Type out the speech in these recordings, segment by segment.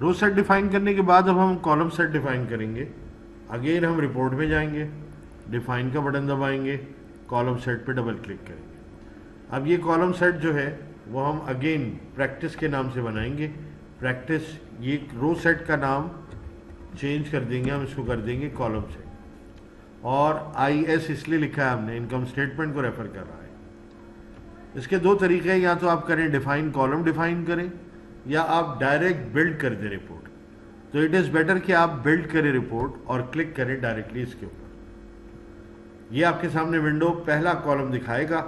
रो set define करने के बाद अब हम कॉलम सेट डिफाइन करेंगे। अगेन हम रिपोर्ट में जाएंगे, डिफाइन का बटन दबाएंगे, कॉलम सेट पे डबल क्लिक करेंगे। अब ये कॉलम सेट जो है वो हम अगेन प्रैक्टिस के नाम से बनाएंगे। प्रैक्टिस, ये रो सेट का नाम चेंज कर देंगे, हम इसको कर देंगे कॉलम सेट। और IS इसलिए लिखा है हमने, इनकम स्टेटमेंट को रेफर कर रहा है। इसके दो तरीके हैं, या तो आप करें डिफाइन कॉलम डिफाइन करें, या आप डायरेक्ट बिल्ड कर दें रिपोर्ट। तो इट इज़ बेटर कि आप बिल्ड करें रिपोर्ट और क्लिक करें डायरेक्टली इसके ऊपर। ये आपके सामने विंडो पहला कॉलम दिखाएगा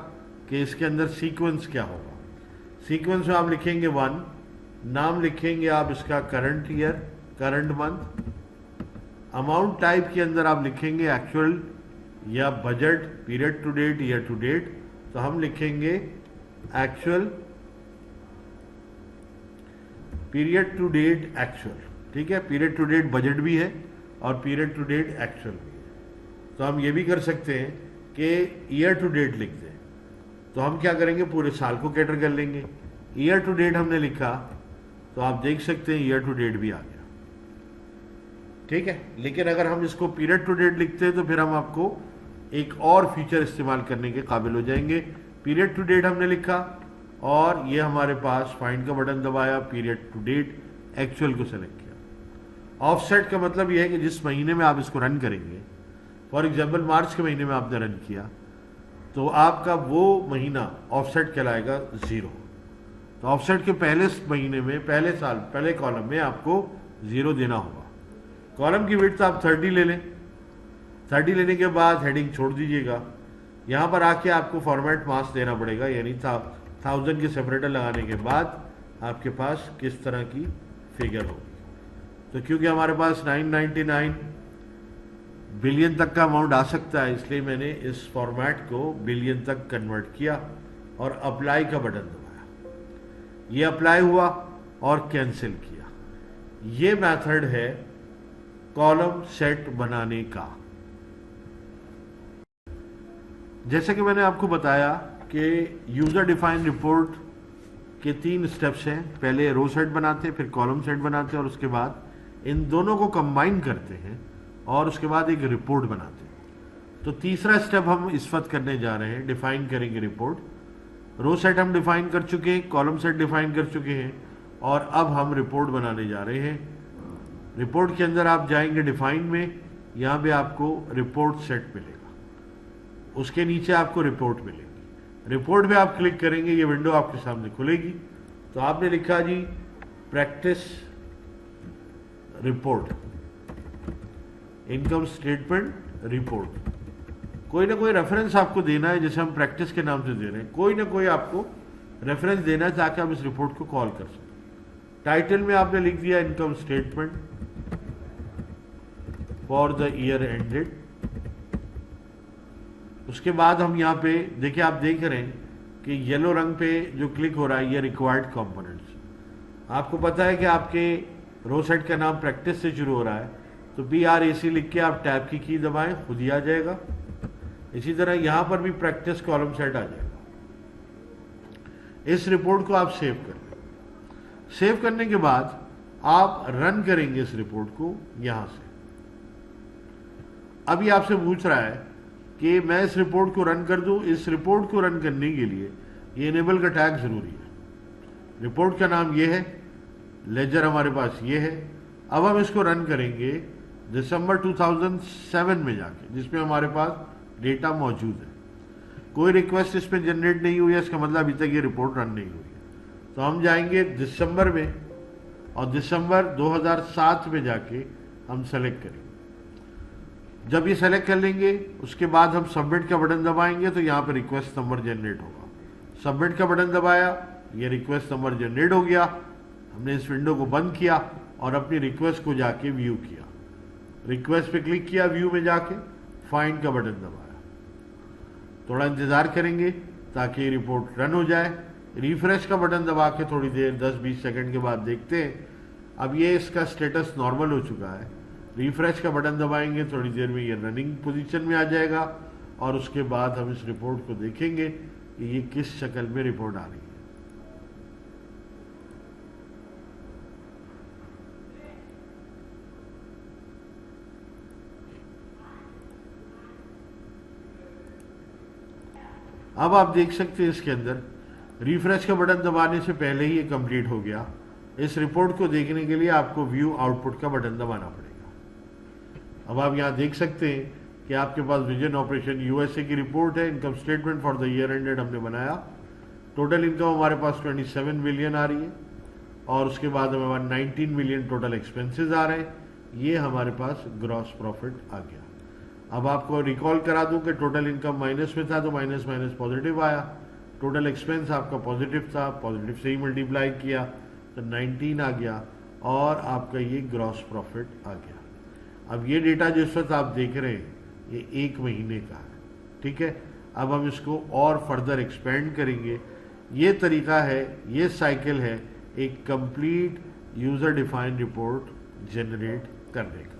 कि इसके अंदर सीक्वेंस क्या होगा। सीक्वेंस में आप लिखेंगे 1, नाम लिखेंगे आप इसका current year, current month. Amount type के अंदर आप लिखेंगे एक्चुअल या budget, period to date, year to date. तो हम लिखेंगे actual, period to date actual. ठीक है, पीरियड टू डेट बजट भी है और पीरियड टू डेट एक्चुअल भी है। तो हम ये भी कर सकते हैं कि ईयर टू डेट लिख दें। तो हम क्या करेंगे, पूरे साल को कैटर कर लेंगे। ईयर टू डेट हमने लिखा तो आप देख सकते हैं ईयर टू डेट भी आ गया। ठीक है, लेकिन अगर हम इसको पीरियड टू डेट लिखते हैं तो फिर हम आपको एक और फीचर इस्तेमाल करने के काबिल हो जाएंगे। पीरियड टू डेट हमने लिखा और ये हमारे पास फाइंड का बटन दबाया, पीरियड टू डेट एक्चुअल को सेलेक्ट किया। ऑफसेट का मतलब यह है कि जिस महीने में आप इसको रन करेंगे, फॉर एग्जाम्पल मार्च के महीने में आपने रन किया, तो आपका वो महीना ऑफसेट कहलाएगा 0। तो ऑफसेट के पहले महीने में, पहले साल, पहले कॉलम में आपको 0 देना होगा। कॉलम की विड्थ आप 30 ले लें। 30 लेने के बाद हेडिंग छोड़ दीजिएगा। यहाँ पर आके आपको फॉर्मेट मास्क देना पड़ेगा, यानी 1000 के सेपरेटर लगाने के बाद आपके पास किस तरह की फिगर होगी। तो क्योंकि हमारे पास 999 बिलियन तक का अमाउंट आ सकता है, इसलिए मैंने इस फॉर्मेट को बिलियन तक कन्वर्ट किया और अप्लाई का बटन दबाया। ये अप्लाई हुआ और कैंसिल किया। ये मेथड है कॉलम सेट बनाने का। जैसे कि मैंने आपको बताया कि यूजर डिफाइंड रिपोर्ट के 3 स्टेप्स हैं। पहले रो सेट बनाते हैं, फिर कॉलम सेट बनाते हैं, और उसके बाद इन दोनों को कंबाइन करते हैं और उसके बाद एक रिपोर्ट बनाते हैं। तो तीसरा स्टेप हम इस वक्त करने जा रहे हैं, डिफाइन करेंगे रिपोर्ट। रो सेट हम डिफाइन कर चुके हैं, कॉलम सेट डिफाइन कर चुके हैं, और अब हम रिपोर्ट बनाने जा रहे हैं। रिपोर्ट के अंदर आप जाएंगे डिफाइन में, यहाँ पे आपको रिपोर्ट सेट मिलेगा, उसके नीचे आपको रिपोर्ट मिलेगी। रिपोर्ट में आप क्लिक करेंगे, ये विंडो आपके सामने खुलेगी। तो आपने लिखा जी practice report, income statement report. कोई ना कोई रेफरेंस आपको देना है, जैसे हम प्रैक्टिस के नाम से दे रहे हैं, कोई ना कोई आपको रेफरेंस देना है ताकि आप इस रिपोर्ट को कॉल कर सकें। टाइटल में आपने लिख दिया income statement for the year ended. उसके बाद हम यहाँ पे देखिए, आप देख रहे हैं कि येलो रंग पे जो क्लिक हो रहा है ये रिक्वायर्ड कंपोनेंट्स। आपको पता है कि आपके रो सेट का नाम प्रैक्टिस से शुरू हो रहा है, तो PRAC लिख के आप टैब की दबाएं, खुद ही आ जाएगा। इसी तरह यहाँ पर भी प्रैक्टिस कॉलम सेट आ जाएगा। इस रिपोर्ट को आप सेव कर लें। सेव करने के बाद आप रन करेंगे इस रिपोर्ट को यहाँ से। अभी आपसे पूछ रहा है कि मैं इस रिपोर्ट को रन कर दूं। इस रिपोर्ट को रन करने के लिए ये इनेबल का टैग जरूरी है। रिपोर्ट का नाम ये है, लेजर हमारे पास ये है। अब हम इसको रन करेंगे दिसंबर 2007 में जाके, जिसमें हमारे पास डेटा मौजूद है। कोई रिक्वेस्ट इसमें जनरेट नहीं हुई है, इसका मतलब अभी तक ये रिपोर्ट रन नहीं हुई है। तो हम जाएंगे दिसंबर में और दिसंबर 2007 में जाके हम सेलेक्ट करेंगे। जब ये सेलेक्ट कर लेंगे उसके बाद हम सबमिट का बटन दबाएंगे, तो यहाँ पे रिक्वेस्ट नंबर जनरेट होगा। सबमिट का बटन दबाया, ये रिक्वेस्ट नंबर जनरेट हो गया। हमने इस विंडो को बंद किया और अपनी रिक्वेस्ट को जाके व्यू किया। रिक्वेस्ट पे क्लिक किया, व्यू में जाके फाइंड का बटन दबाया। थोड़ा इंतजार करेंगे ताकि ये रिपोर्ट रन हो जाए। रिफ्रेश का बटन दबा के थोड़ी देर 10-20 सेकंड के बाद देखते हैं। अब ये इसका स्टेटस नॉर्मल हो चुका है। रिफ्रेश का बटन दबाएंगे, थोड़ी देर में ये रनिंग पोजीशन में आ जाएगा और उसके बाद हम इस रिपोर्ट को देखेंगे कि ये किस शक्ल में रिपोर्ट आ रही है। अब आप देख सकते हैं इसके अंदर रिफ्रेश का बटन दबाने से पहले ही ये कंप्लीट हो गया। इस रिपोर्ट को देखने के लिए आपको व्यू आउटपुट का बटन दबाना पड़ेगा। अब आप यहाँ देख सकते हैं कि आपके पास विजन ऑपरेशन यूएसए की रिपोर्ट है, income statement for the year ended हमने बनाया। टोटल इनकम हमारे पास 27 मिलियन आ रही है और उसके बाद हमारे पास 19 मिलियन टोटल एक्सपेंसेस आ रहे हैं। ये हमारे पास ग्रॉस प्रॉफिट आ गया। अब आपको रिकॉल करा दूं कि टोटल इनकम माइनस में था तो माइनस माइनस पॉजिटिव आया, टोटल एक्सपेंस आपका पॉजिटिव था, पॉजिटिव से ही मल्टीप्लाई किया तो 19 आ गया और आपका ये ग्रॉस प्रॉफिट आ गया। अब ये डेटा जिस वक्त आप देख रहे हैं ये 1 महीने का है, ठीक है। अब हम इसको और फर्दर एक्सपेंड करेंगे। ये तरीका है, ये साइकिल है एक complete user defined report generate करने का।